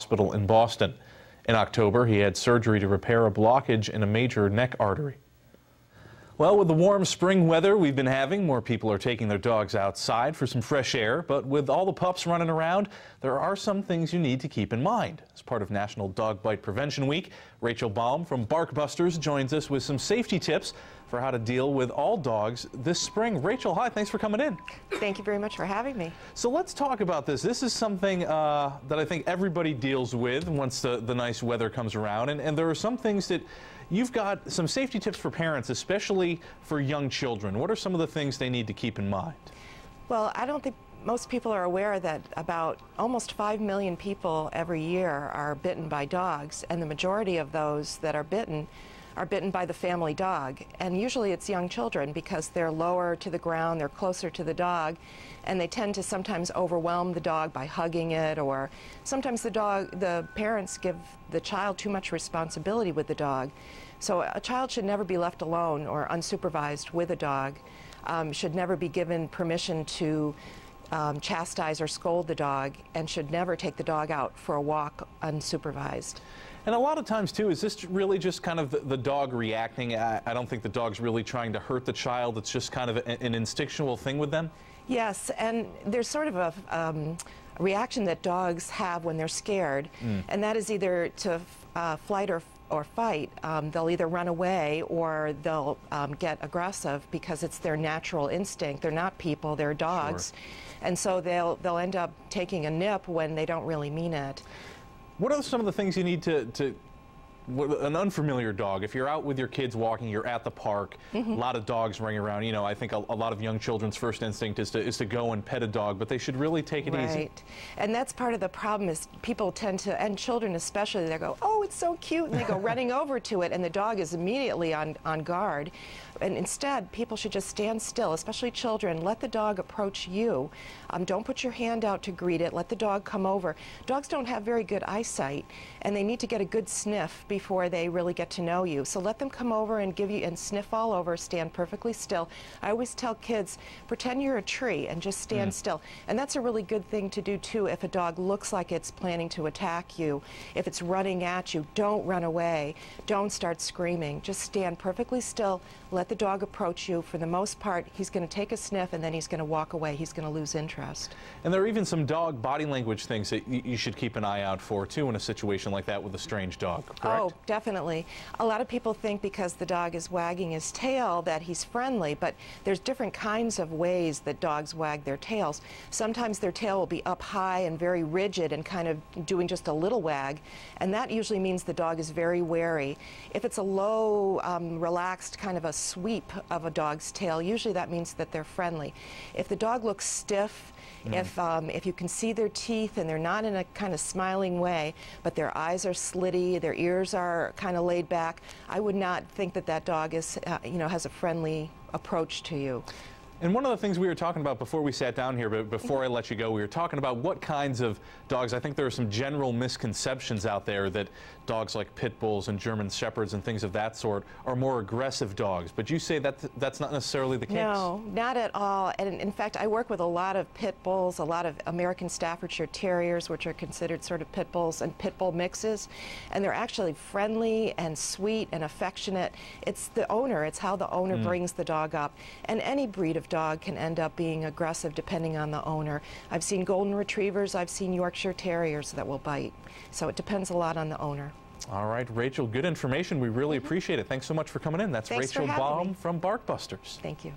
Hospital in Boston. In October, he had surgery to repair a blockage in a major neck artery. Well, with the warm spring weather we've been having, more people are taking their dogs outside for some fresh air. But with all the pups running around, there are some things you need to keep in mind. As part of National Dog Bite Prevention Week, Rachel Baum from Barkbusters joins us with some safety tips for how to deal with all dogs this spring. Rachel, hi, thanks for coming in. Thank you very much for having me. So let's talk about this. This is something that I think everybody deals with once the nice weather comes around. And there are some things that you've got some safety tips for parents, especially for young children. What are some of the things they need to keep in mind? Well, I don't think most people are aware that about almost 5 million people every year are bitten by dogs, and the majority of those that are bitten by the family dog. And usually it's young children because they're lower to the ground, they're closer to the dog, and they tend to sometimes overwhelm the dog by hugging it, or sometimes the parents give the child too much responsibility with the dog. So a child should never be left alone or unsupervised with a dog, should never be given permission to chastise or scold the dog, and should never take the dog out for a walk unsupervised. And a lot of times, too, is this really just kind of the dog reacting? I don't think the dog's really trying to hurt the child. It's just kind of an instinctual thing with them? Yes, and there's sort of a reaction that dogs have when they're scared, and that is either to flight or fight. They'll either run away or they'll get aggressive because it's their natural instinct. They're not people, they're dogs. Sure. And so they'll end up taking a nip when they don't really mean it. What are some of the things you need to an unfamiliar dog, if you're out with your kids walking, you're at the park, a lot of dogs running around, you know, I think a lot of young children's first instinct is to go and pet a dog, but they should really take it easy. Right. And that's part of the problem is people tend to, and children especially, they go, oh, it's so cute, and they go running over to it, and the dog is immediately on guard. And instead, people should just stand still, especially children. Let the dog approach you. Don't put your hand out to greet it. Let the dog come over. Dogs don't have very good eyesight, and they need to get a good sniff before they really get to know you. So let them come over and give you and sniff all over. Stand perfectly still. I always tell kids, pretend you're a tree and just stand still. And that's a really good thing to do too. If a dog looks like it's planning to attack you, if it's running at you, don't run away. Don't start screaming. Just stand perfectly still. Let the dog approach you. For the most part, he's going to take a sniff and then he's going to walk away. He's going to lose interest. And there are even some dog body language things that you should keep an eye out for too in a situation like that with a strange dog, correct? Oh, definitely. A lot of people think because the dog is wagging his tail that he's friendly, but there's different kinds of ways that dogs wag their tails. Sometimes their tail will be up high and very rigid and kind of doing just a little wag, and that usually means the dog is very wary. If it's a low, relaxed kind of a sweep of a dog's tail, usually that means that they're friendly. If the dog looks stiff, if you can see their teeth and they're not in a kind of smiling way, but their eyes are slitty, their ears are kind of laid back, I would not think that that dog is, you know, has a friendly approach to you. And one of the things we were talking about before we sat down here, but before I let you go, we were talking about what kinds of dogs. I think there are some general misconceptions out there that dogs like pit bulls and German shepherds and things of that sort are more aggressive dogs. But you say that that's not necessarily the case. No, not at all. And in fact, I work with a lot of pit bulls, a lot of American Staffordshire Terriers, which are considered sort of pit bulls and pit bull mixes. And they're actually friendly and sweet and affectionate. It's the owner. It's how the owner brings the dog up. And any breed of dog can end up being aggressive depending on the owner. I've seen golden retrievers, I've seen Yorkshire Terriers that will bite. So it depends a lot on the owner. All right, Rachel, good information. We really appreciate it. Thanks so much for coming in. That's Rachel Baum from Barkbusters. Thank you.